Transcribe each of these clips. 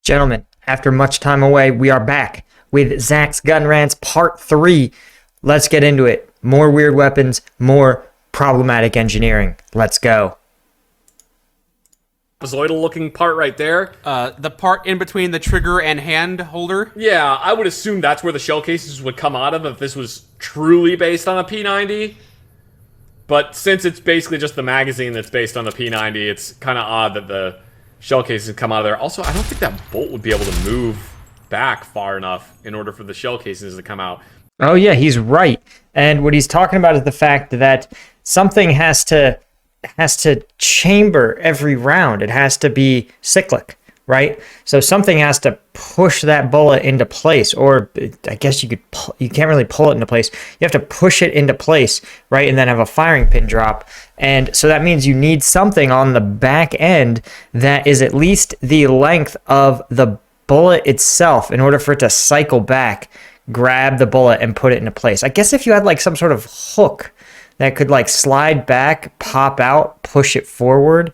Gentlemen, after much time away, we are back with Zach's Gun Rants Part 3. Let's get into it. More weird weapons, more problematic engineering. Let's go. Trapezoidal looking part right there. The part in between the trigger and hand holder. Yeah, I would assume that's where the shell cases would come out of if this was truly based on a P90. But since it's basically just the magazine that's based on the P90, it's kind of odd that the shell cases come out of there. Also, I don't think that bolt would be able to move back far enough in order for the shell cases to come out. Oh yeah, he's right. And what he's talking about is the fact that something has to chamber every round. It has to be cyclic, right? So something has to push that bullet into place, or I guess you can't really pull it into place. You have to push it into place, right? And then have a firing pin drop. And so that means you need something on the back end that is at least the length of the bullet itself in order for it to cycle back, grab the bullet, and put it into place. I guess if you had like some sort of hook that could like slide back, pop out, push it forward,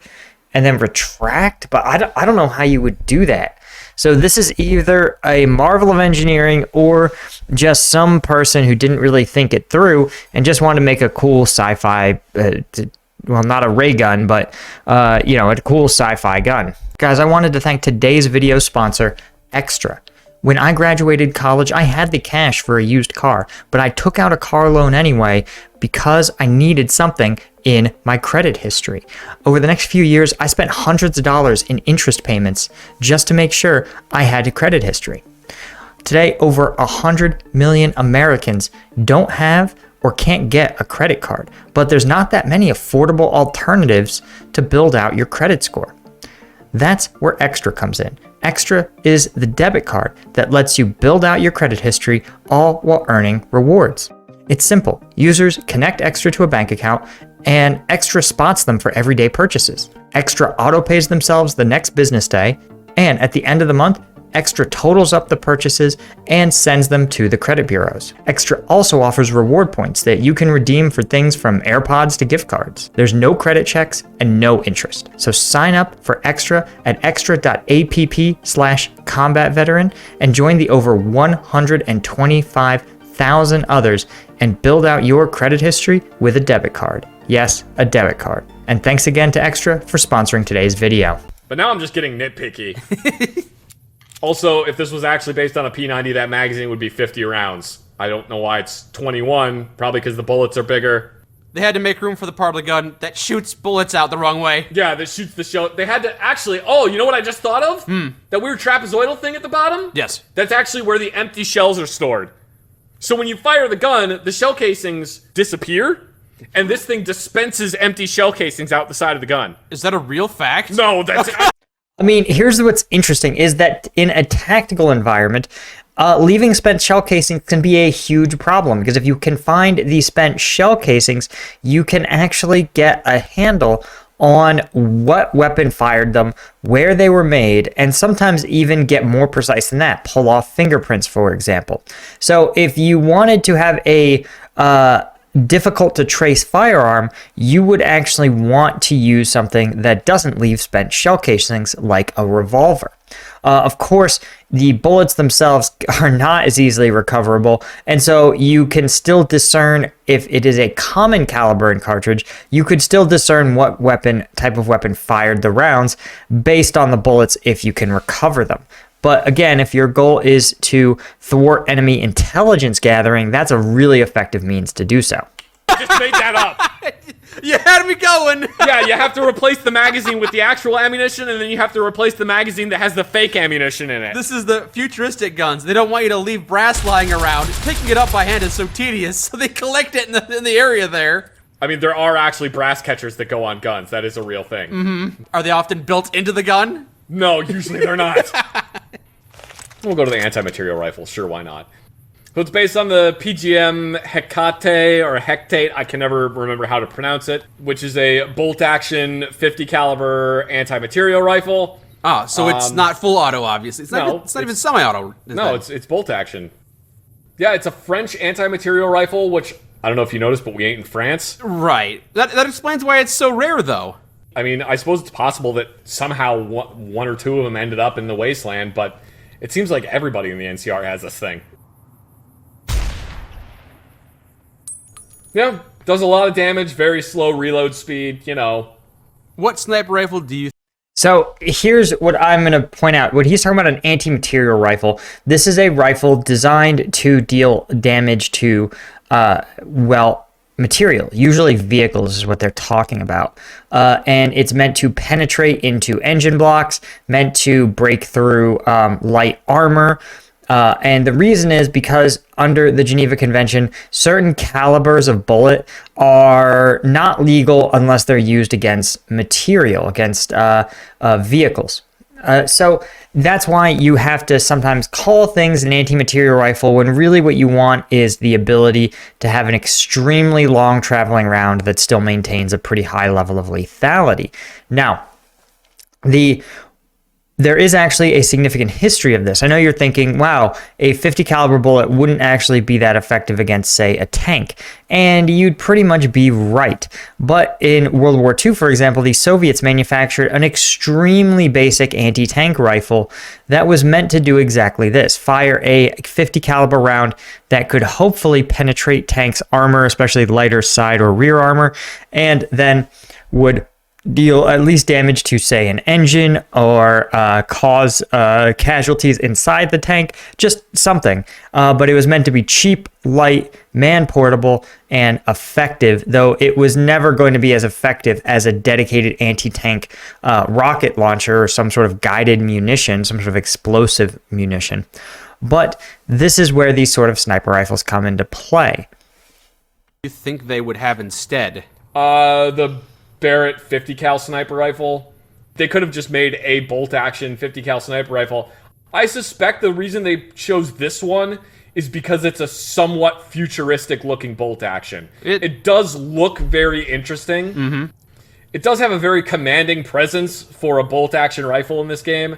and then retract, but I don't know how you would do that. So this is either a marvel of engineering or just some person who didn't really think it through and just wanted to make a cool sci-fi, well, not a ray gun, but, a cool sci-fi gun. Guys, I wanted to thank today's video sponsor, Extra. When I graduated college, I had the cash for a used car, but I took out a car loan anyway because I needed something in my credit history. Over the next few years, I spent hundreds of dollars in interest payments just to make sure I had a credit history. Today, over 100 million Americans don't have or can't get a credit card, but there's not that many affordable alternatives to build out your credit score. That's where Extra comes in. Extra is the debit card that lets you build out your credit history all while earning rewards. It's simple. Users connect Extra to a bank account and Extra spots them for everyday purchases. Extra auto-pays themselves the next business day, and at the end of the month, Extra totals up the purchases and sends them to the credit bureaus. Extra also offers reward points that you can redeem for things from AirPods to gift cards. There's no credit checks and no interest. So sign up for Extra at extra.app/combatveteran and join the over 125,000 others and build out your credit history with a debit card. Yes, a debit card. And thanks again to Extra for sponsoring today's video. But now I'm just getting nitpicky. Also, if this was actually based on a P90, that magazine would be 50 rounds. I don't know why it's 21, probably because the bullets are bigger. They had to make room for the part of the gun that shoots bullets out the wrong way. Yeah, that shoots the shell. They had to actually, oh, you know what I just thought of? That weird trapezoidal thing at the bottom? Yes. That's actually where the empty shells are stored. So when you fire the gun, the shell casings disappear, and this thing dispenses empty shell casings out the side of the gun. Is that a real fact? No, that's... I mean, here's what's interesting is that in a tactical environment, leaving spent shell casings can be a huge problem because if you can find these spent shell casings, you can actually get a handle on what weapon fired them, where they were made, and sometimes even get more precise than that, pull off fingerprints, for example. So if you wanted to have a difficult to trace firearm, you would actually want to use something that doesn't leave spent shell casings like a revolver. Of course, the bullets themselves are not as easily recoverable, and so you can still discern if it is a common caliber in cartridge. You could still discern what type of weapon fired the rounds based on the bullets if you can recover them. But again, if your goal is to thwart enemy intelligence gathering, that's a really effective means to do so. I just made that up. You had me going. Yeah, you have to replace the magazine with the actual ammunition, and then you have to replace the magazine that has the fake ammunition in it. This is the futuristic guns. They don't want you to leave brass lying around. Picking it up by hand is so tedious, so they collect it in the area there. I mean, there are actually brass catchers that go on guns. That is a real thing. Mm-hmm. Are they often built into the gun? No, usually they're not. We'll go to the anti-material rifle. Sure, why not? So it's based on the PGM Hecate or Hectate, I can never remember how to pronounce it, which is a bolt-action 50 caliber anti-material rifle. Ah, so it's not full auto, obviously. It's not even semi-auto. No, it's bolt-action. Yeah, it's a French anti-material rifle, which I don't know if you noticed, but we ain't in France. Right. That explains why it's so rare, though. I mean, I suppose it's possible that somehow one or two of them ended up in the wasteland, but it seems like everybody in the NCR has this thing. Yeah, does a lot of damage, very slow reload speed, you know. What sniper rifle do you So here's what I'm going to point out. When he's talking about an anti-material rifle, this is a rifle designed to deal damage to, material. Usually vehicles is what they're talking about. And it's meant to penetrate into engine blocks, meant to break through light armor. And the reason is because under the Geneva Convention, certain calibers of bullet are not legal unless they're used against material, against vehicles. So that's why you have to sometimes call things an anti-material rifle when really what you want is the ability to have an extremely long traveling round that still maintains a pretty high level of lethality. Now, there is actually a significant history of this. I know you're thinking, wow, a 50 caliber bullet wouldn't actually be that effective against, say, a tank. And you'd pretty much be right. But in World War II, for example, the Soviets manufactured an extremely basic anti-tank rifle that was meant to do exactly this. Fire a 50 caliber round that could hopefully penetrate tanks' armor, especially lighter side or rear armor, and then would deal at least damage to, say, an engine or cause casualties inside the tank, just something. But it was meant to be cheap, light, man-portable, and effective, though it was never going to be as effective as a dedicated anti-tank rocket launcher or some sort of guided munition, some sort of explosive munition. But this is where these sort of sniper rifles come into play. you think they would have instead? The Barrett 50 cal sniper rifle. They could have just made a bolt action 50 cal sniper rifle. I suspect the reason they chose this one is because it's a somewhat futuristic looking bolt action. It does look very interesting. Mm-hmm. It does have a very commanding presence for a bolt action rifle in this game.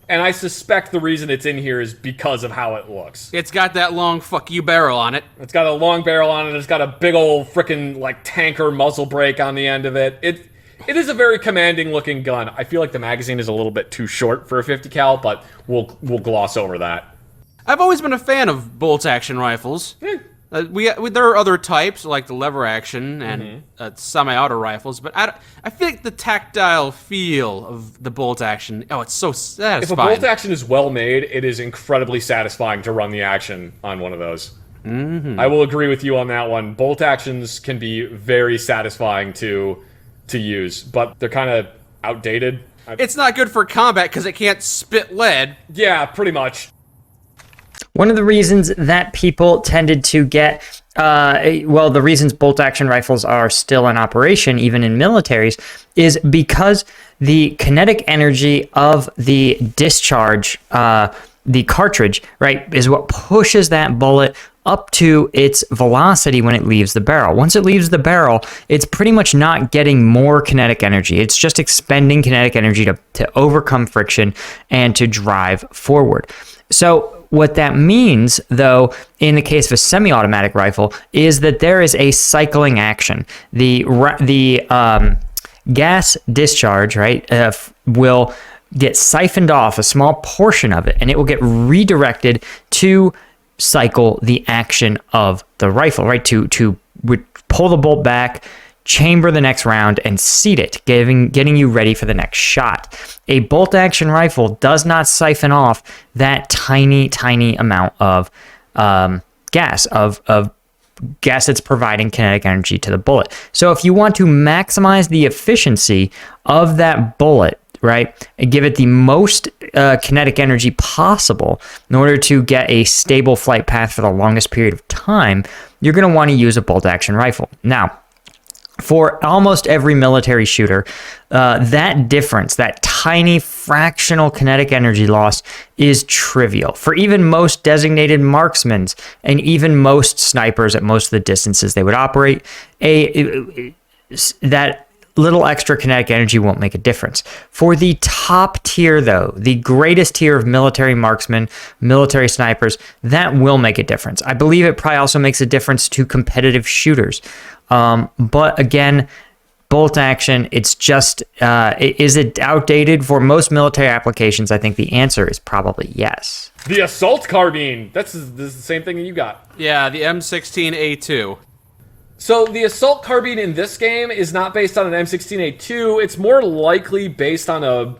And I suspect the reason it's in here is because of how it looks. It's got that long fuck you barrel on it. It's got a long barrel on it. It's got a big old frickin' like tanker muzzle brake on the end of it. It is a very commanding looking gun. I feel like the magazine is a little bit too short for a 50 cal, but we'll gloss over that. I've always been a fan of bolt action rifles. There are other types like the lever action and semi-auto rifles, but I feel like the tactile feel of the bolt action. Oh, it's so satisfying. If a bolt action is well made, it is incredibly satisfying to run the action on one of those. Mm-hmm. I will agree with you on that one. Bolt actions can be very satisfying to use, but they're kind of outdated. It's not good for combat because it can't spit lead. Yeah, pretty much. One of the reasons that people tended to get, the reasons bolt-action rifles are still in operation, even in militaries, is because the kinetic energy of the discharge, the cartridge, right, is what pushes that bullet up to its velocity when it leaves the barrel. Once it leaves the barrel, it's pretty much not getting more kinetic energy. It's just expending kinetic energy to overcome friction and to drive forward. So what that means, though, in the case of a semi-automatic rifle, is that there is a cycling action. The gas discharge, right, will get siphoned off, a small portion of it, and it will get redirected to cycle the action of the rifle, right, to pull the bolt back, chamber the next round, and seat it, getting you ready for the next shot. A bolt-action rifle does not siphon off that tiny, tiny amount of gas, of gas that's providing kinetic energy to the bullet. So if you want to maximize the efficiency of that bullet, right, and give it the most kinetic energy possible in order to get a stable flight path for the longest period of time, you're going to want to use a bolt-action rifle. Now, for almost every military shooter, that difference, that tiny fractional kinetic energy loss is trivial. For even most designated marksmen and even most snipers at most of the distances they would operate, that little extra kinetic energy won't make a difference. For the top tier, though, the greatest tier of military marksmen, military snipers, that will make a difference. I believe it probably also makes a difference to competitive shooters. But again, bolt action. It's just, is it outdated for most military applications? I think the answer is probably yes. The assault carbine. This is the same thing that you got. Yeah, the M16A2. So the assault carbine in this game is not based on an M16A2. It's more likely based on a...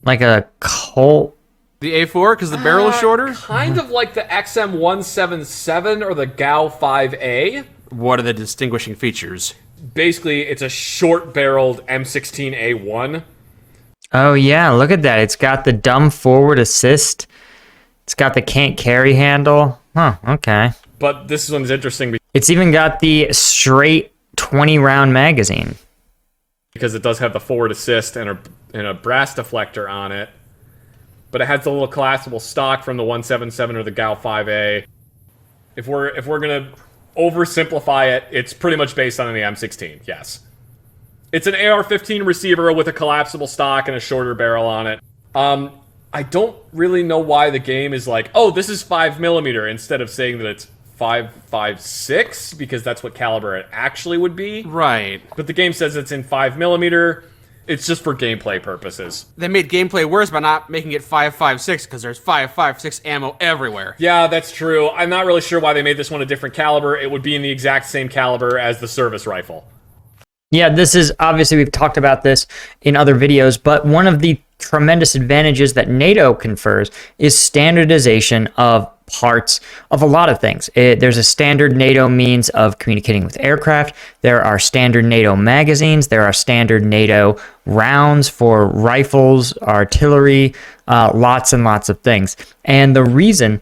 Like a Colt. The A4, because the barrel is shorter? Kind of like the XM177 or the GAU-5A. What are the distinguishing features? Basically, it's a short-barreled M16A1. Oh, yeah, look at that. It's got the dumb forward assist. It's got the can't carry handle. Huh, okay. But this one's interesting It's even got the straight 20-round magazine. because it does have the forward assist and a brass deflector on it. But it has the little collapsible stock from the 177 or the GAU-5A. If we're gonna oversimplify it, it's pretty much based on the M16. Yes, it's an AR-15 receiver with a collapsible stock and a shorter barrel on it. I don't really know why the game is like, oh, this is 5mm instead of saying that it's 5.56 because that's what caliber it actually would be. Right. But the game says it's in 5mm. It's just for gameplay purposes. They made gameplay worse by not making it 5.56 because there's 5.56 ammo everywhere. Yeah, that's true. I'm not really sure why they made this one a different caliber. It would be in the exact same caliber as the service rifle. Yeah, this is obviously, we've talked about this in other videos, but one of the tremendous advantages that NATO confers is standardization of parts of a lot of things. There's a standard NATO means of communicating with aircraft. There are standard NATO magazines. There are standard NATO rounds for rifles, artillery, lots and lots of things. And the reason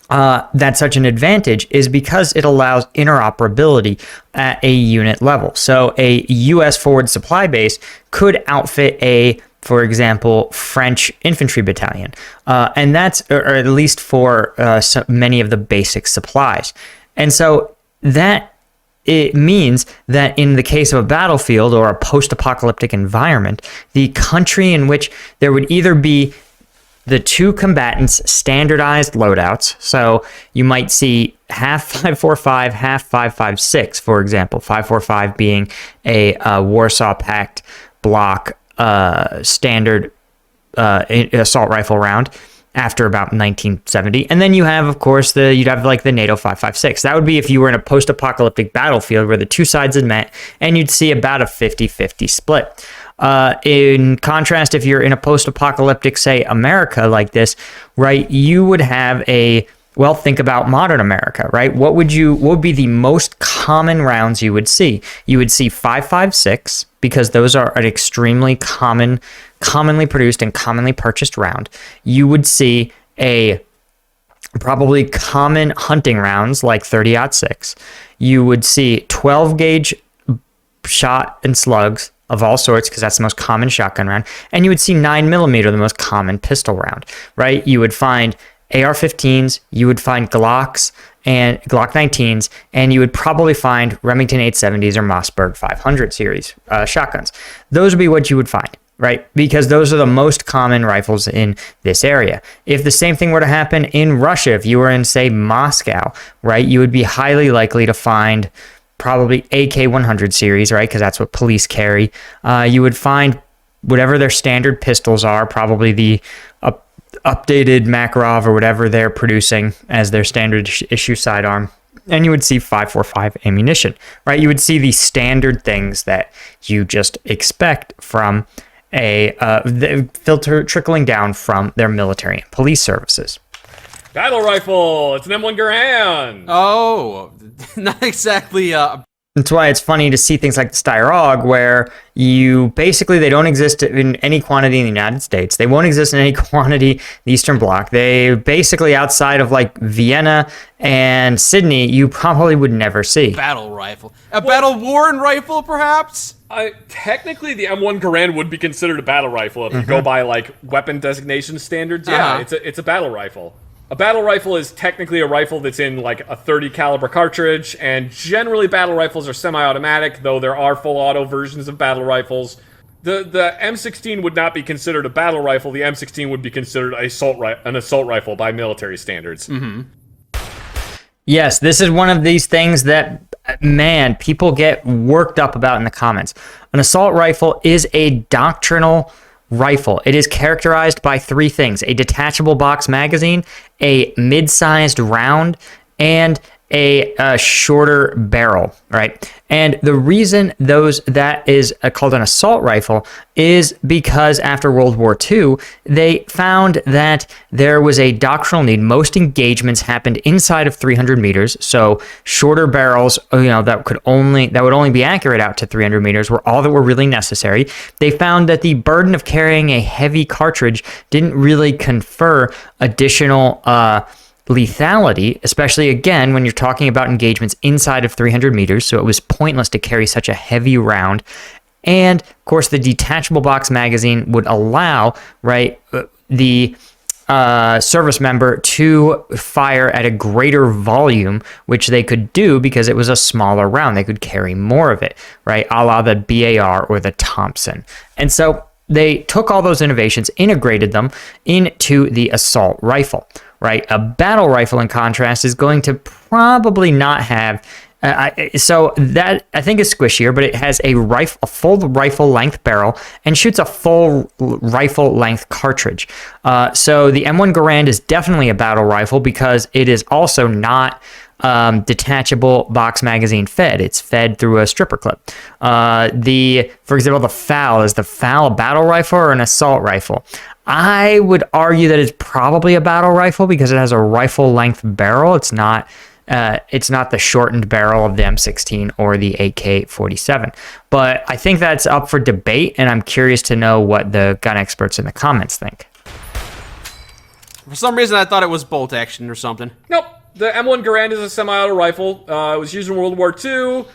that's such an advantage is because it allows interoperability at a unit level. So a U.S. forward supply base could outfit for example, French infantry battalion, and that's, or at least for so many of the basic supplies. And so that it means that in the case of a battlefield or a post-apocalyptic environment, the country in which there would either be the two combatants' standardized loadouts. So you might see half 5.45, half 5.56, for example, 5.45 being a Warsaw Pact block standard assault rifle round after about 1970. And then you have, of course, you'd have like the NATO 5.56. That would be if you were in a post-apocalyptic battlefield where the two sides had met and you'd see about a 50-50 split. In contrast, if you're in a post-apocalyptic, say, America like this, right, you would have well, think about modern America, right? What would be the most common rounds you would see? You would see 5.56 because those are an extremely commonly produced and commonly purchased round. You would see probably common hunting rounds like 30-06. You would see 12 gauge shot and slugs of all sorts because that's the most common shotgun round. And you would see 9mm, the most common pistol round, right? You would find AR-15s, you would find Glocks and Glock 19s, and you would probably find Remington 870s or Mossberg 500 series shotguns. Those would be what you would find, right? Because those are the most common rifles in this area. If the same thing were to happen in Russia, if you were in, say, Moscow, right, you would be highly likely to find probably AK-100 series, right, because that's what police carry. You would find whatever their standard pistols are, probably the updated Makarov or whatever they're producing as their standard issue sidearm, and you would see 5.45 ammunition, right? You would see the standard things that you just expect from the filter trickling down from their military and police services. Battle rifle! It's an M1 Garand! Oh, not exactly That's why it's funny to see things like the Styrog, where they don't exist in any quantity in the United States. They won't exist in any quantity in the Eastern Bloc. They basically, outside of like Vienna and Sydney, you probably would never see. battle rifle. A battle-worn rifle, perhaps? Technically, the M1 Garand would be considered a battle rifle if you go by like weapon designation standards. Yeah, it's a battle rifle. A battle rifle is technically a rifle that's in like a 30 caliber cartridge, and generally battle rifles are semi-automatic, though there are full auto versions of battle rifles. The M16 would not be considered a battle rifle. The M16 would be considered an assault rifle by military standards. Yes, this is one of these things that man, people get worked up about in the comments. An assault rifle is a doctrinal rifle. It is characterized by three things: a detachable box magazine, a mid-sized round, and a shorter barrel, right? And the reason that is called an assault rifle is because after World War II, they found that there was a doctrinal need. Most engagements happened inside of 300 meters, so shorter barrels, that would only be accurate out to 300 meters were all that were really necessary. They found that the burden of carrying a heavy cartridge didn't really confer additional lethality, especially again when you're talking about engagements inside of 300 meters, so it was pointless to carry such a heavy round. And of course, the detachable box magazine would allow, right, the service member to fire at a greater volume, which they could do because it was a smaller round. They could carry more of it, right, a la the BAR or the Thompson. And so they took all those innovations, integrated them into the assault rifle. Right, a battle rifle, in contrast, is going to probably not have. So that I think is squishier, but it has a full rifle length barrel and shoots a full rifle length cartridge. So the M1 Garand is definitely a battle rifle because it is also not detachable box magazine fed. It's fed through a stripper clip. For example, the FAL, is the FAL a battle rifle or an assault rifle? I would argue that it's probably a battle rifle because it has a rifle length barrel. It's not the shortened barrel of the M16 or the AK-47. But I think that's up for debate, and I'm curious to know what the gun experts in the comments think. For some reason, I thought it was bolt action or something. Nope. The M1 Garand is a semi-auto rifle. It was used in World War II.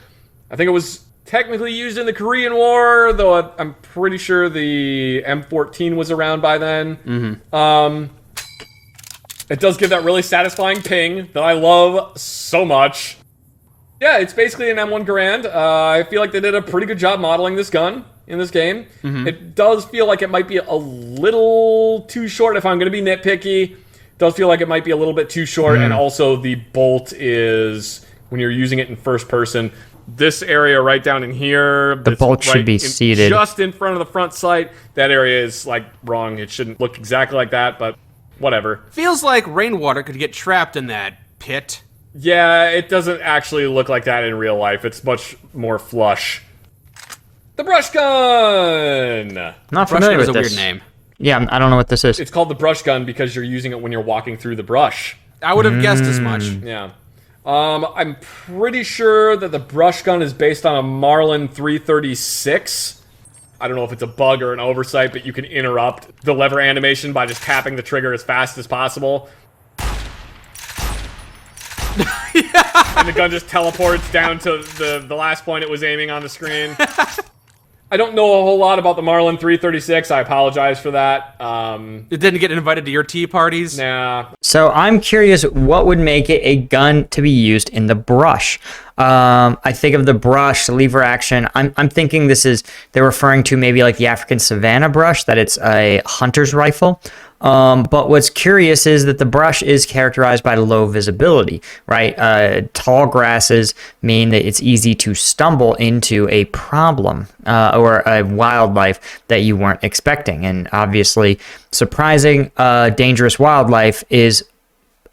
I think it was technically used in the Korean War, though I'm pretty sure the M14 was around by then. Mm-hmm. It does give that really satisfying ping that I love so much. Yeah, it's basically an M1 Garand. I feel like they did a pretty good job modeling this gun in this game. Mm-hmm. It does feel like it might be a little too short if I'm going to be nitpicky. It does feel like it might be a little bit too short, and also the bolt is, when you're using it in first person, this area right down in here, the bolt should be seated just in front of the front sight. That area is like wrong. It shouldn't look exactly like that, but whatever. Feels like rainwater could get trapped in that pit. Yeah, it doesn't actually look like that in real life. It's much more flush. The brush gun. Not familiar with this. Brush gun is a weird name. Yeah, I don't know what this is. It's called the brush gun because you're using it when you're walking through the brush. I would have guessed as much. Yeah. I'm pretty sure that the brush gun is based on a Marlin 336. I don't know if it's a bug or an oversight, but you can interrupt the lever animation by just tapping the trigger as fast as possible. And the gun just teleports down to the last point it was aiming on the screen. I don't know a whole lot about the Marlin 336. I apologize for that. It didn't get invited to your tea parties? Nah. So I'm curious, what would make it a gun to be used in the brush? I think of the brush, lever action. I'm thinking they're referring to maybe like the African savanna brush, that it's a hunter's rifle. But what's curious is that the brush is characterized by low visibility, right? Tall grasses mean that it's easy to stumble into a problem or a wildlife that you weren't expecting. And obviously, surprising dangerous wildlife is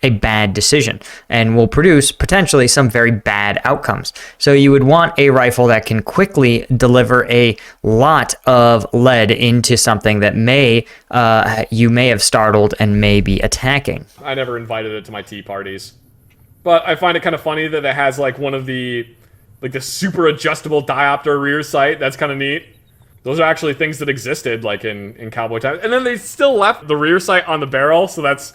a bad decision and will produce potentially some very bad outcomes. So you would want a rifle that can quickly deliver a lot of lead into something that you may have startled and may be attacking. I never invited it to my tea parties. But I find it kind of funny that it has like one of the super adjustable diopter rear sight. That's kind of neat. Those are actually things that existed like in cowboy times. And then they still left the rear sight on the barrel, so that's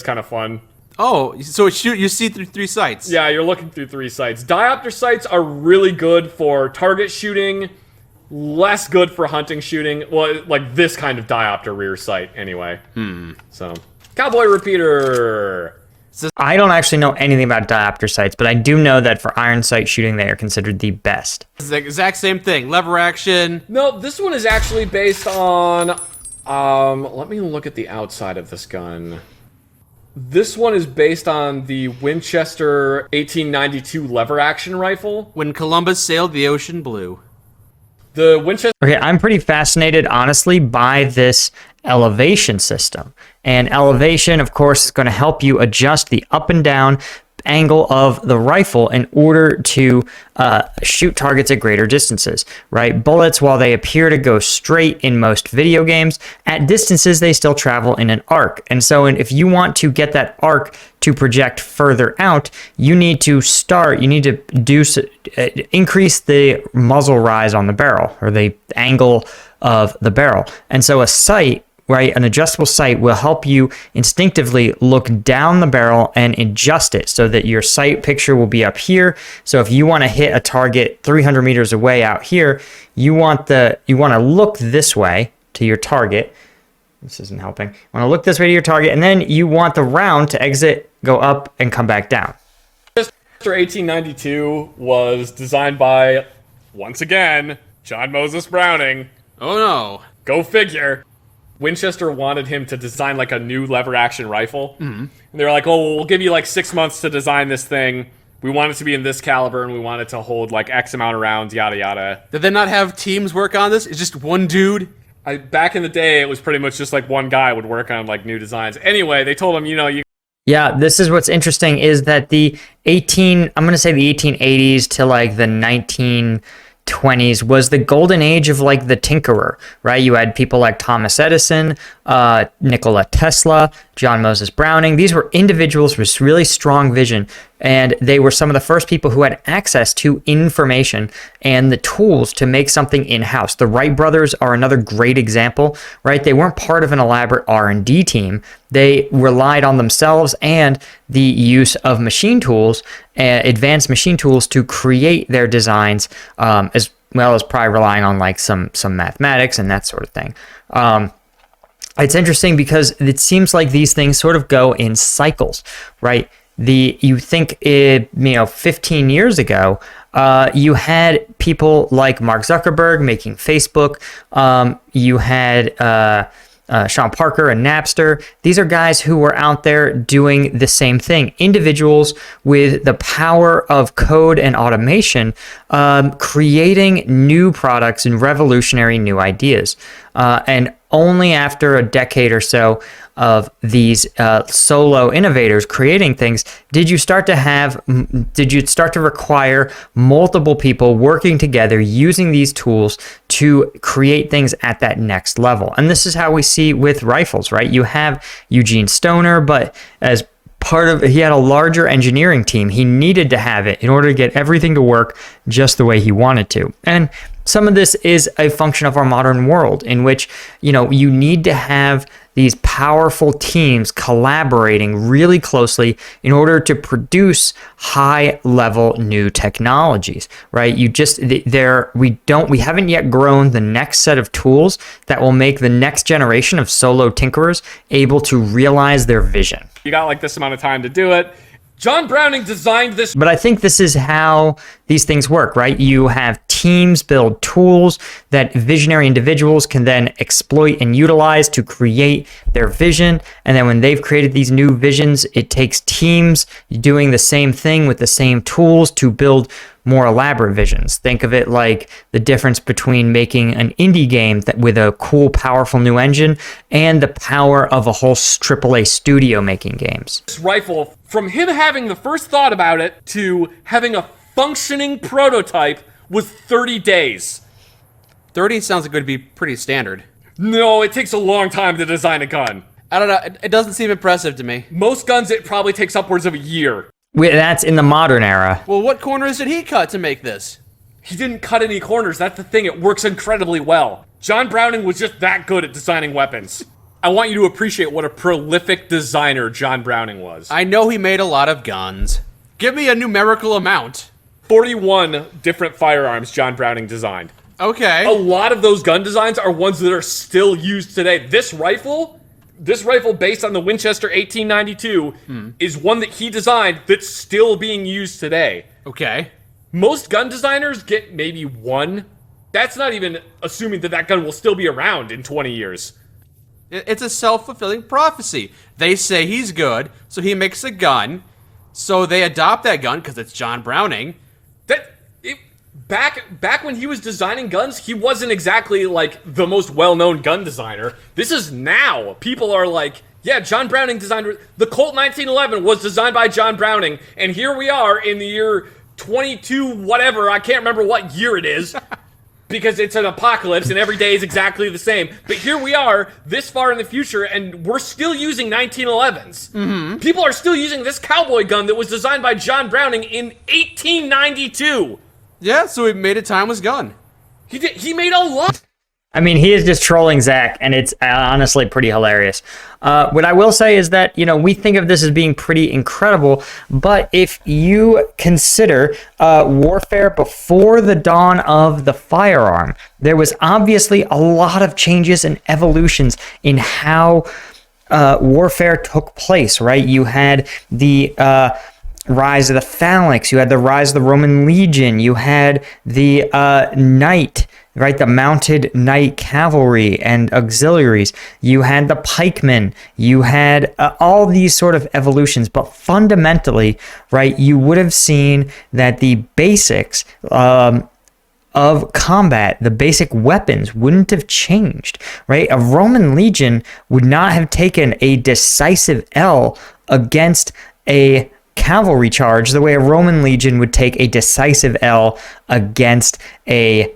kind of fun. Oh, so you see through three sights. Yeah, you're looking through three sights. Diopter sights are really good for target shooting, less good for hunting shooting. Well, like this kind of diopter rear sight, anyway. So, cowboy repeater. I don't actually know anything about diopter sights, but I do know that for iron sight shooting, they are considered the best. It's the exact same thing. Lever action. No, this one is actually based on... let me look at the outside of this gun. This one is based on the Winchester 1892 lever-action rifle. When Columbus sailed the ocean blue. The Winchester... Okay, I'm pretty fascinated, honestly, by this elevation system. And elevation, of course, is going to help you adjust the up and down angle of the rifle in order to shoot targets at greater distances, right? Bullets, while they appear to go straight in most video games, at distances they still travel in an arc. And so if you want to get that arc to project further out, you need to increase the muzzle rise on the barrel, or the angle of the barrel. And so a sight, right, an adjustable sight will help you instinctively look down the barrel and adjust it so that your sight picture will be up here. So if you want to hit a target 300 meters away out here, you want to look this way to your target. This isn't helping. You want to look this way to your target, and then you want the round to exit, go up, and come back down. Winchester 1892 was designed by, once again, John Moses Browning. Oh no. Go figure. Winchester wanted him to design like a new lever-action rifle. Mm-hmm. And they were like, oh, well, we'll give you like 6 months to design this thing. We want it to be in this caliber, and we want it to hold like X amount of rounds, yada, yada. Did they not have teams work on this? It's just one dude? Back in the day, it was pretty much just like one guy would work on like new designs. Anyway, they told him, Yeah, this is what's interesting is that the 1880s to like the 1920s was the golden age of like the tinkerer, right? You had people like Thomas Edison, Nikola Tesla, John Moses Browning. These were individuals with really strong vision, and they were some of the first people who had access to information and the tools to make something in-house. The Wright brothers are another great example, right? They weren't part of an elaborate R&D team. They relied on themselves and the use of machine tools, advanced machine tools, to create their designs, as well as probably relying on like some mathematics and that sort of thing. It's interesting because it seems like these things sort of go in cycles, right? You think 15 years ago, you had people like Mark Zuckerberg making Facebook. You had Sean Parker and Napster. These are guys who were out there doing the same thing. Individuals with the power of code and automation, creating new products and revolutionary new ideas. And only after a decade or so of these solo innovators creating things did you start to require multiple people working together using these tools to create things at that next level. And this is how we see with rifles, right? You have Eugene Stoner, but as part of, he had a larger engineering team. He needed to have it in order to get everything to work just the way he wanted to. And some of this is a function of our modern world in which, you need to have these powerful teams collaborating really closely in order to produce high-level new technologies, right? We haven't yet grown the next set of tools that will make the next generation of solo tinkerers able to realize their vision. You got like this amount of time to do it. John Browning designed this. But I think this is how these things work, right? You have teams build tools that visionary individuals can then exploit and utilize to create their vision. And then when they've created these new visions, it takes teams doing the same thing with the same tools to build more elaborate visions. Think of it like the difference between making an indie game with a cool, powerful new engine and the power of a whole AAA studio making games. This rifle, from him having the first thought about it to having a functioning prototype, was 30 days. 30 sounds like it would be pretty standard. No, it takes a long time to design a gun. I don't know. It doesn't seem impressive to me. Most guns, it probably takes upwards of a year. That's in the modern era. Well, what corners did he cut to make this? He didn't cut any corners. That's the thing. It works incredibly well. John Browning was just that good at designing weapons. I want you to appreciate what a prolific designer John Browning was. I know he made a lot of guns. Give me a numerical amount. 41 different firearms John Browning designed. Okay. A lot of those gun designs are ones that are still used today. This rifle based on the Winchester 1892 is one that he designed that's still being used today. Okay. Most gun designers get maybe one. That's not even assuming that gun will still be around in 20 years. It's a self-fulfilling prophecy. They say he's good, so he makes a gun. So they adopt that gun because it's John Browning. Back when he was designing guns, he wasn't exactly like the most well-known gun designer. This is now. People are like, yeah, John Browning designed the Colt 1911 was designed by John Browning, and here we are in the year 22 whatever. I can't remember what year it is. Because it's an apocalypse and every day is exactly the same. But here we are, this far in the future, and we're still using 1911s. Mm-hmm. People are still using this cowboy gun that was designed by John Browning in 1892. Yeah, so he made a timeless gun. He made a lot. I mean, he is just trolling Zach, and it's honestly pretty hilarious. What I will say is that, we think of this as being pretty incredible, but if you consider warfare before the dawn of the firearm, there was obviously a lot of changes and evolutions in how warfare took place, right? You had the rise of the phalanx, you had the rise of the Roman legion, you had the knight, right, the mounted knight cavalry and auxiliaries, you had the pikemen, you had all these sort of evolutions, but fundamentally, right, you would have seen that the basics of combat, the basic weapons wouldn't have changed, right? A Roman legion would not have taken a decisive L against a cavalry charge the way a Roman legion would take a decisive L against a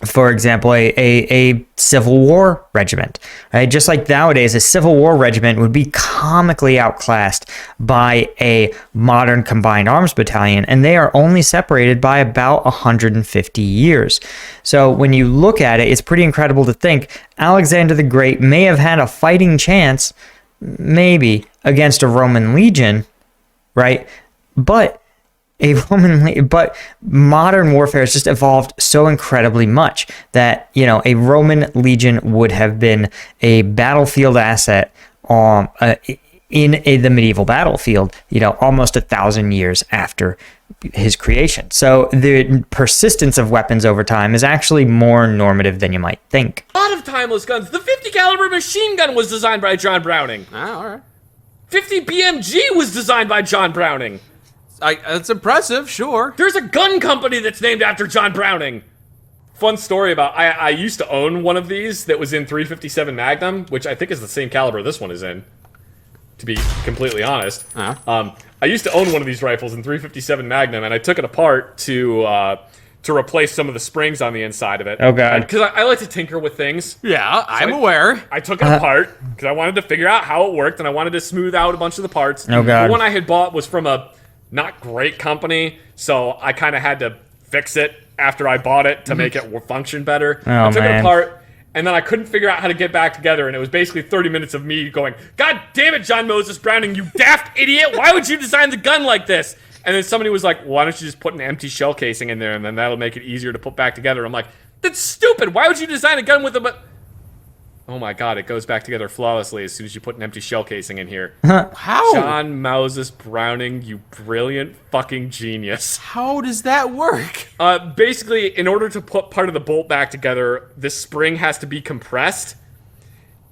for example, a Civil War regiment, right? Just like nowadays, a Civil War regiment would be comically outclassed by a modern combined arms battalion, and they are only separated by about 150 years. So when you look at it, it's pretty incredible to think Alexander the Great may have had a fighting chance, maybe, against a Roman legion, right? But modern warfare has just evolved so incredibly much that, a Roman legion would have been a battlefield asset in the medieval battlefield, almost 1,000 years after his creation. So the persistence of weapons over time is actually more normative than you might think. A lot of timeless guns. The 50 caliber machine gun was designed by John Browning. Ah, all right. 50 BMG was designed by John Browning. It's impressive, sure. There's a gun company that's named after John Browning. Fun story about, I used to own one of these that was in 357 Magnum, which I think is the same caliber this one is in, to be completely honest. Uh-huh. I used to own one of these rifles in 357 Magnum, and I took it apart to replace some of the springs on the inside of it. Oh, God. Because I like to tinker with things. Yeah, I'm aware. I took it apart because I wanted to figure out how it worked, and I wanted to smooth out a bunch of the parts. Oh, God. The one I had bought was from a not great company, so I kind of had to fix it after I bought it to make it function better. I took it apart, and then I couldn't figure out how to get back together, and it was basically 30 minutes of me going, God damn it, John Moses Browning, you daft idiot! Why would you design the gun like this? And then somebody was like, why don't you just put an empty shell casing in there, and then that'll make it easier to put back together. I'm like, that's stupid! Why would you design a gun with a... Oh my God, it goes back together flawlessly as soon as you put an empty shell casing in here. How? John Moses Browning, you brilliant fucking genius. How does that work? Basically, in order to put part of the bolt back together, this spring has to be compressed.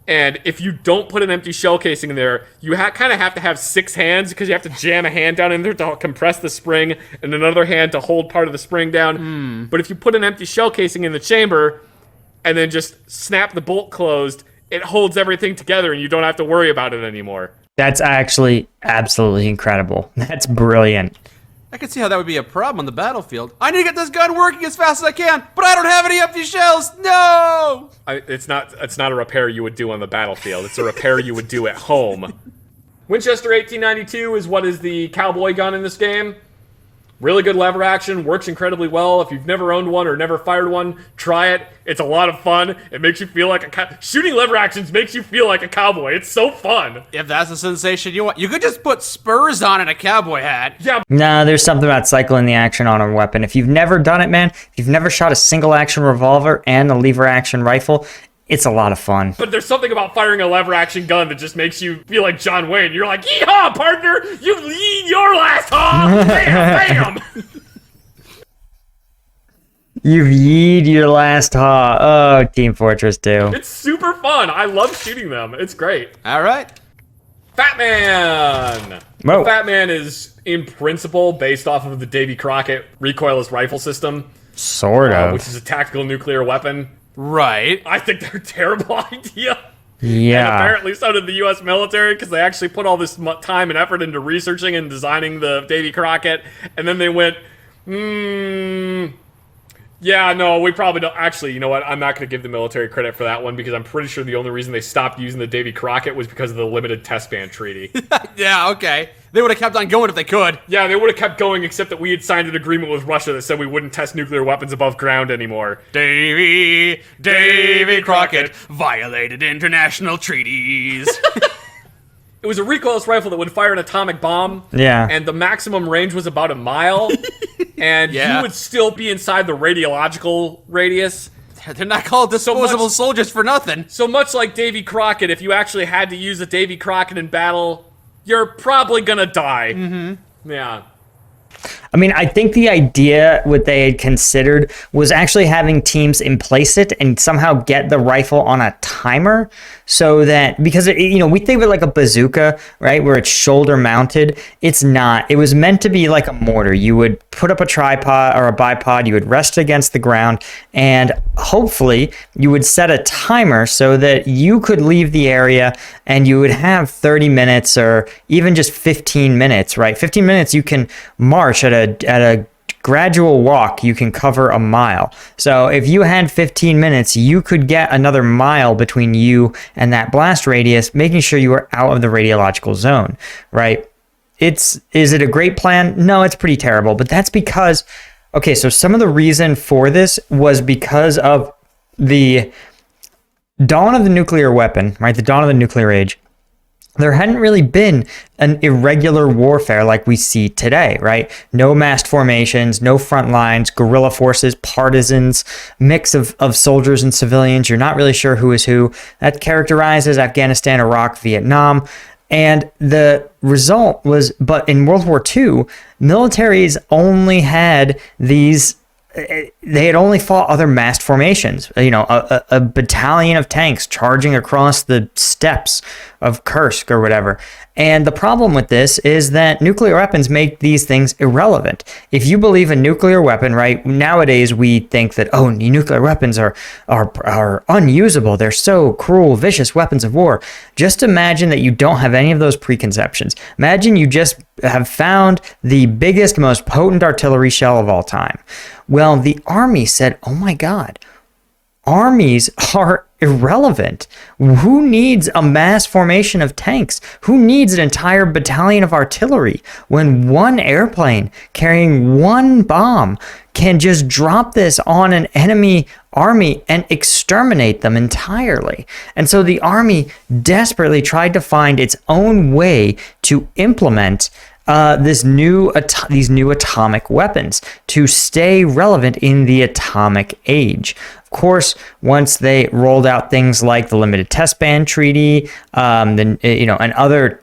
And if you don't put an empty shell casing in there, you kind of have to have 6 hands because you have to jam a hand down in there to compress the spring and another hand to hold part of the spring down. But if you put an empty shell casing in the chamber and then just snap the bolt closed, it holds everything together and you don't have to worry about it anymore. That's actually absolutely incredible. That's brilliant. I can see how that would be a problem on the battlefield. I need to get this gun working as fast as I can, but I don't have any empty shells. No! It's not a repair you would do on the battlefield. It's a repair you would do at home. Winchester 1892 is what is the cowboy gun in this game. Really good lever action, works incredibly well. If you've never owned one or never fired one, try it. It's a lot of fun. It makes you feel like shooting lever actions makes you feel like a cowboy. It's so fun. If that's the sensation you want, you could just put spurs on and a cowboy hat. Yeah. Nah, there's something about cycling the action on a weapon. If you've never done it, man, if you've never shot a single action revolver and a lever action rifle, it's a lot of fun. But there's something about firing a lever action gun that just makes you feel like John Wayne. You're like, yeehaw, partner! You lead your last haw! Bam, bam! You've yeed your last haw. Oh, Team Fortress 2. It's super fun. I love shooting them. It's great. All right. Fat Man! Whoa. The Fat Man is, in principle, based off of the Davy Crockett recoilless rifle system, Sort of. which is a tactical nuclear weapon. Right. I think they're a terrible idea. Yeah. And apparently so did the U.S. military, because they actually put all this time and effort into researching and designing the Davy Crockett, and then they went, yeah, no, we probably don't. Actually, you know what? I'm not going to give the military credit for that one, because I'm pretty sure the only reason they stopped using the Davy Crockett was because of the limited test ban treaty. Yeah, okay. They would have kept on going if they could. Yeah, they would have kept going, except that we had signed an agreement with Russia that said we wouldn't test nuclear weapons above ground anymore. Davy Crockett violated international treaties. It was a recoilless rifle that would fire an atomic bomb. Yeah. And the maximum range was about a mile. And Yeah. you would still be inside the radiological radius. They're not called disposable much- soldiers for nothing. So much like Davy Crockett, if you actually had to use a Davy Crockett in battle, you're probably gonna die. Mm-hmm. Yeah. I mean, I think the idea, what they had considered, was actually having teams emplace it and somehow get the rifle on a timer, so that, because we think of it like a bazooka, right, where it's shoulder mounted. It's not. It was meant to be like a mortar. You would put up a tripod or a bipod, you would rest against the ground, and hopefully you would set a timer so that you could leave the area and you would have 30 minutes or even just 15 minutes, right? 15 minutes you can march at a gradual walk, you can cover a mile. So if you had 15 minutes, you could get another mile between you and that blast radius, making sure you are out of the radiological zone, right? Is it a great plan? No, it's pretty terrible, but that's because, okay, so some of the reason for this was because of the dawn of the nuclear weapon, right? The dawn of the nuclear age. There hadn't really been an irregular warfare like we see today, right? No massed formations, no front lines, guerrilla forces, partisans, mix of soldiers and civilians. You're not really sure who is who. That characterizes Afghanistan, Iraq, Vietnam. And the result was, but in World War II, militaries only had these, they had only fought other massed formations, a battalion of tanks charging across the steppes of Kursk or whatever. And the problem with this is that nuclear weapons make these things irrelevant. If you believe a nuclear weapon, right, nowadays we think that, oh, nuclear weapons are unusable. They're so cruel, vicious weapons of war. Just imagine that you don't have any of those preconceptions. Imagine you just have found the biggest, most potent artillery shell of all time. Well, the Army said, oh my God, armies are irrelevant. Who needs a mass formation of tanks? Who needs an entire battalion of artillery when one airplane carrying one bomb can just drop this on an enemy army and exterminate them entirely? And so the Army desperately tried to find its own way to implement these new atomic weapons to stay relevant in the atomic age. Of course, once they rolled out things like the Limited Test Ban Treaty, and other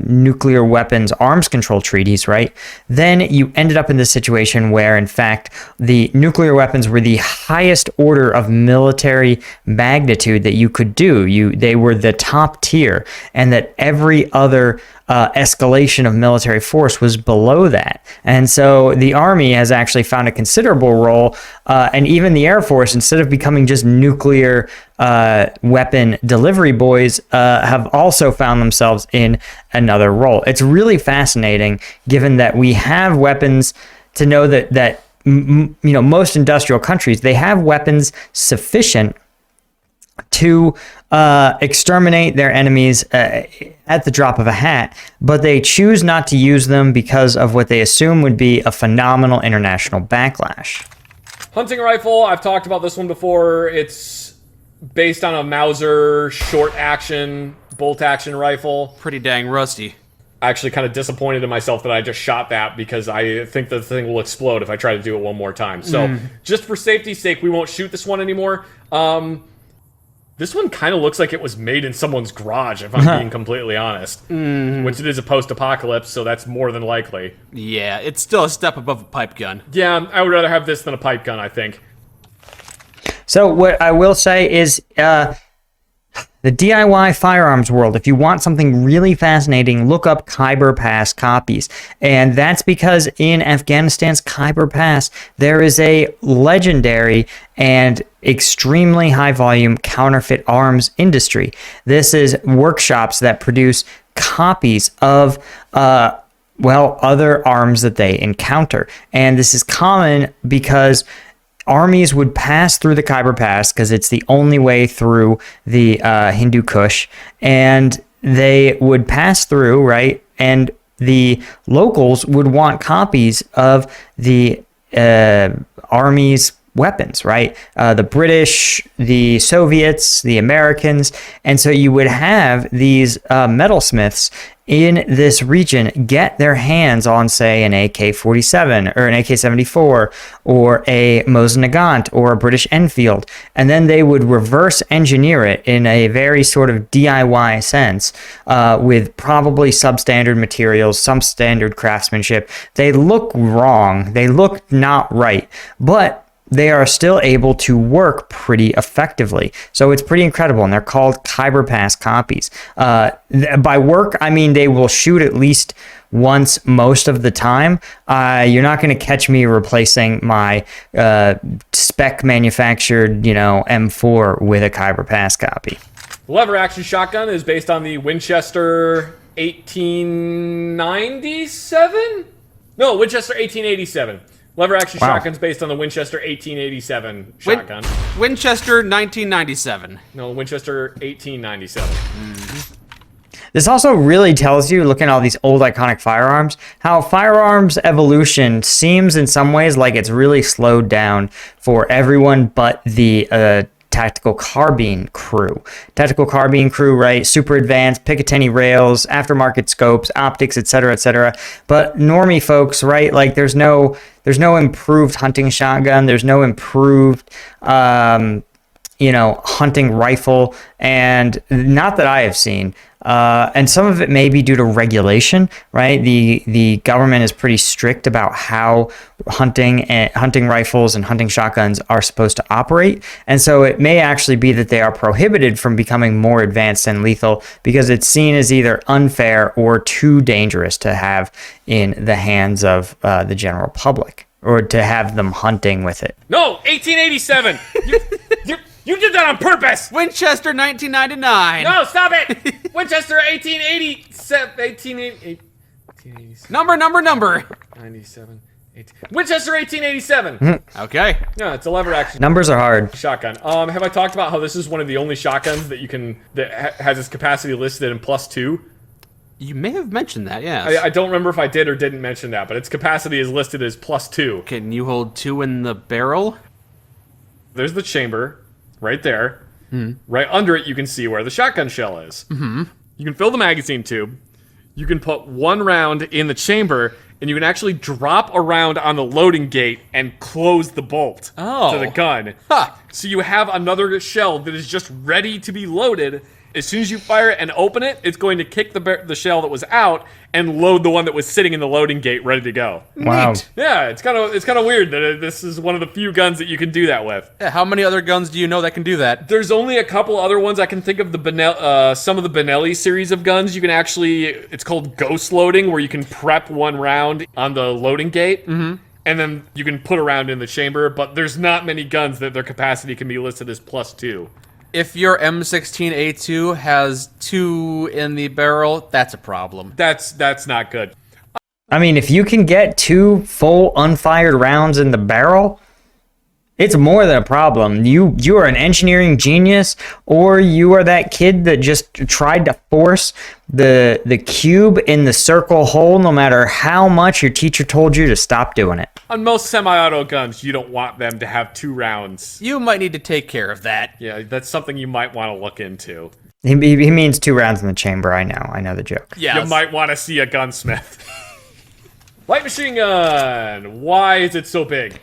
nuclear weapons arms control treaties, right? Then you ended up in this situation where, in fact, the nuclear weapons were the highest order of military magnitude that you could do. They were the top tier, and that every other escalation of military force was below that. And so the Army has actually found a considerable role, and even the Air Force, instead of becoming just nuclear weapon delivery boys, have also found themselves in another role. It's really fascinating, given that we have weapons, to know that most industrial countries, they have weapons sufficient to exterminate their enemies at the drop of a hat, but they choose not to use them because of what they assume would be a phenomenal international backlash. Hunting rifle, I've talked about this one before. It's based on a Mauser short action, bolt action rifle. Pretty dang rusty. Actually kind of disappointed in myself that I just shot that, because I think the thing will explode if I try to do it one more time. So just for safety's sake, we won't shoot this one anymore. This one kind of looks like it was made in someone's garage, if I'm being completely honest. Which it is a post-apocalypse, so that's more than likely. Yeah, it's still a step above a pipe gun. Yeah, I would rather have this than a pipe gun, I think. So what I will say is the DIY firearms world, if you want something really fascinating, look up Khyber Pass copies. And that's because in Afghanistan's Khyber Pass, there is a legendary and extremely high volume counterfeit arms industry. This is workshops that produce copies of other arms that they encounter. And this is common because armies would pass through the Khyber Pass because it's the only way through the Hindu Kush, and they would pass through, right? And the locals would want copies of the army's weapons, right? The British, the Soviets, the Americans, and so you would have these metalsmiths in this region get their hands on, say, an AK-47 or an AK-74 or a Mosin Nagant or a British Enfield, and then they would reverse engineer it in a very sort of DIY sense with probably substandard materials, some standard craftsmanship. They look wrong. They look not right, but they are still able to work pretty effectively. So it's pretty incredible, and they're called Khyber Pass copies. By work, I mean they will shoot at least once most of the time. You're not going to catch me replacing my spec manufactured, M4 with a Khyber Pass copy. The lever action shotgun is based on the Winchester 1897? No, Winchester 1887. Lever action shotgun's based on the Winchester 1887 shotgun. Winchester 1997. No, Winchester 1897. This also really tells you, looking at all these old iconic firearms, how firearms evolution seems in some ways like it's really slowed down for everyone but the tactical carbine crew. Tactical carbine crew, right? Super advanced, Picatinny rails, aftermarket scopes, optics, etc., But normie folks, right? Like there's no improved hunting shotgun. There's no improved, hunting rifle, and not that I have seen. And some of it may be due to regulation, right? The government is pretty strict about how hunting rifles and hunting shotguns are supposed to operate. And so it may actually be that they are prohibited from becoming more advanced and lethal because it's seen as either unfair or too dangerous to have in the hands of the general public, or to have them hunting with it. No, 1887! You did that on purpose! Winchester 1999. No, stop it! Winchester 1887. Number. 97. 18. Winchester 1887. Okay. Yeah, it's a lever action Numbers are hard. shotgun. Have I talked about how this is one of the only shotguns that has its capacity listed in +2? You may have mentioned that, yes. I don't remember if I did or didn't mention that, but its capacity is listed as +2. Can you hold 2 in the barrel? There's the chamber right there. Right under it, you can see where the shotgun shell is. You can fill the magazine tube. You can put 1 round in the chamber, and you can actually drop a round on the loading gate and close the bolt to the gun. So you have another shell that is just ready to be loaded. As soon as you fire it and open it, it's going to kick the shell that was out and load the one that was sitting in the loading gate ready to go. Wow. Neat. Yeah, it's kind of weird that this is one of the few guns that you can do that with. Yeah, how many other guns do you know that can do that? There's only a couple other ones I can think of. Some of the Benelli series of guns. You can actually, it's called ghost loading, where you can prep 1 round on the loading gate. And then you can put a round in the chamber. But there's not many guns that their capacity can be listed as +2. If your M16A2 has 2 in the barrel, that's a problem. That's not good. I mean, if you can get 2 full unfired rounds in the barrel, it's more than a problem. You are an engineering genius, or you are that kid that just tried to force the cube in the circle hole no matter how much your teacher told you to stop doing it. On most semi-auto guns, you don't want them to have 2 rounds. You might need to take care of that. Yeah, that's something you might want to look into. He means 2 rounds in the chamber. I know the joke. Yeah. You might want to see a gunsmith. Light machine gun. Why is it so big?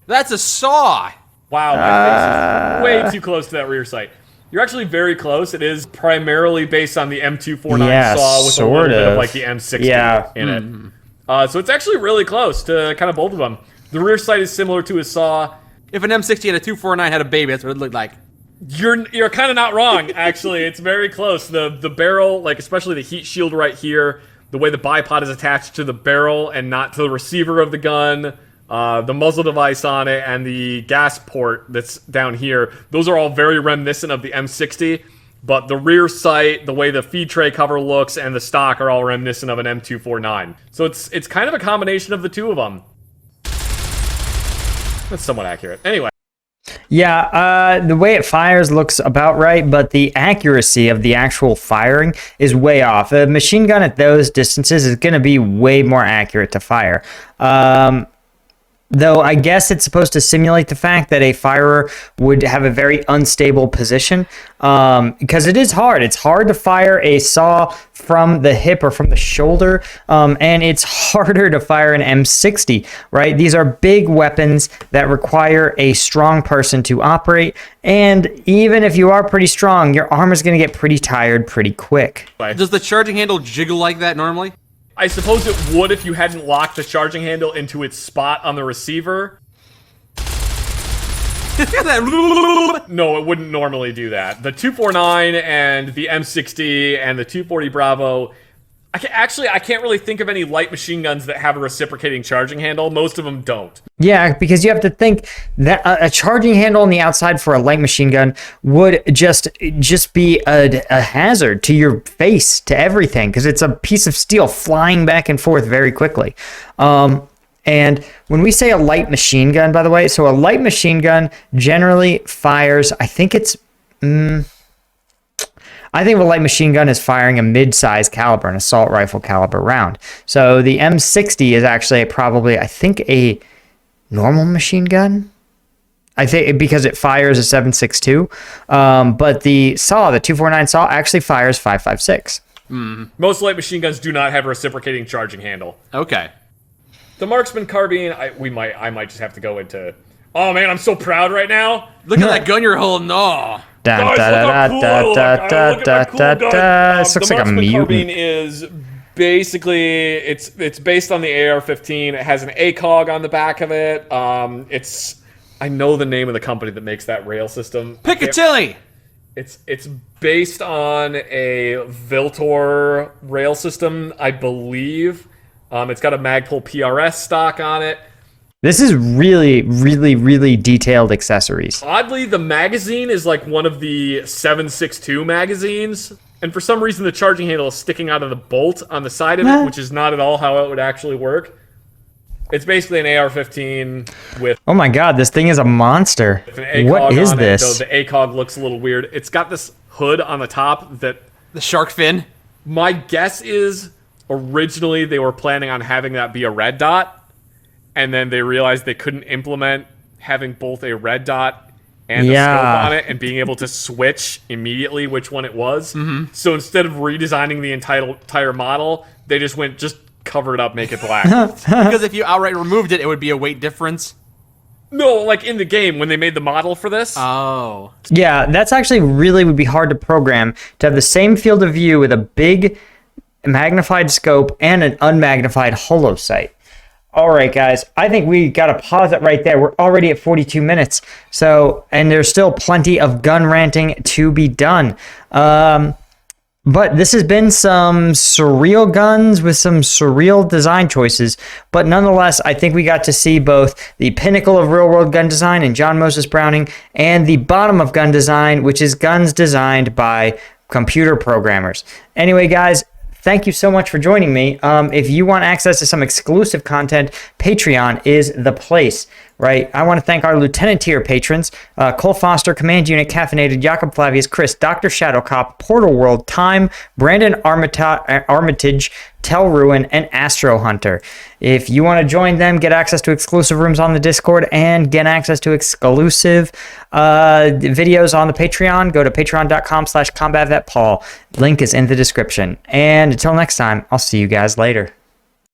That's a saw. Wow, my face is way too close to that rear sight. You're actually very close. It is primarily based on the M249 Yeah, saw with a sort little bit of. of like the M60 in it. So it's actually really close to kind of both of them. The rear sight is similar to his saw. If an M60 and a 249 had a baby, that's what it looked like. You're kind of not wrong, actually. It's very close. The barrel, like especially the heat shield right here, the way the bipod is attached to the barrel and not to the receiver of the gun, the muzzle device on it, and the gas port that's down here, those are all very reminiscent of the M60, but the rear sight, the way the feed tray cover looks, and the stock are all reminiscent of an M249. So it's kind of a combination of the two of them. That's somewhat accurate. Anyway. Yeah, the way it fires looks about right, but the accuracy of the actual firing is way off. A machine gun at those distances is going to be way more accurate to fire. Though I guess it's supposed to simulate the fact that a firer would have a very unstable position, because it is hard. It's hard to fire a saw from the hip or from the shoulder, and it's harder to fire an M60, right? These are big weapons that require a strong person to operate, and even if you are pretty strong, your arm is going to get pretty tired pretty quick. Does the charging handle jiggle like that normally? I suppose it would if you hadn't locked the charging handle into its spot on the receiver. No, it wouldn't normally do that. The 249 and the M60 and the 240 Bravo, I can't really think of any light machine guns that have a reciprocating charging handle. Most of them don't. Yeah, because you have to think that a charging handle on the outside for a light machine gun would just be a hazard to your face, to everything, because it's a piece of steel flying back and forth very quickly. And when we say a light machine gun, by the way, so a light machine gun generally fires, I think a light machine gun is firing a mid-size caliber, an assault rifle caliber round. So the M60 is actually probably, I think, a normal machine gun. I think because it fires a 7.62. But the saw, the 249 saw, actually fires 5.56. Most light machine guns do not have a reciprocating charging handle. Okay. The Marksman carbine, I might just have to go into. Oh man, I'm so proud right now. Look at that gun you're holding. Oh. This looks like a Marksman mutant. carbine is basically it's based on the AR-15. It has an ACOG on the back of it. I know the name of the company that makes that rail system. Piccadilly. It's based on a Viltor rail system, I believe. It's got a Magpul PRS stock on it. This is really, really, really detailed accessories. Oddly, the magazine is like one of the 7.62 magazines, and for some reason the charging handle is sticking out of the bolt on the side of it, which is not at all how it would actually work. It's basically an AR-15 with... Oh my god, this thing is a monster. an ACOG What is on this? It, though the ACOG looks a little weird. It's got this hood on the top that... The shark fin. My guess is originally they were planning on having that be a red dot, and then they realized they couldn't implement having both a red dot and a scope on it and being able to switch immediately which one it was. So instead of redesigning the entire model, they just cover it up, make it black. Because if you outright removed it, it would be a weight difference. No, like in the game when they made the model for this. Oh. Yeah, that's actually really would be hard to program, to have the same field of view with a big magnified scope and an unmagnified holo sight. All right, guys, I think we got to pause it right there. We're already at 42 minutes. So, and there's still plenty of gun ranting to be done. But this has been some surreal guns with some surreal design choices. But nonetheless, I think we got to see both the pinnacle of real-world gun design in John Moses Browning and the bottom of gun design, which is guns designed by computer programmers. Anyway, guys, thank you so much for joining me. If you want access to some exclusive content, Patreon is the place, right? I want to thank our Lieutenant tier patrons, Cole Foster, Command Unit, Caffeinated, Jakob Flavius, Chris, Dr. Shadow Cop, Portal World, Time, Brandon Armitage, Tell Ruin, and Astro Hunter. If you want to join them, get access to exclusive rooms on the Discord, and get access to exclusive videos on the Patreon, go to patreon.com/combatvetpaul. Link is in the description. And until next time, I'll see you guys later.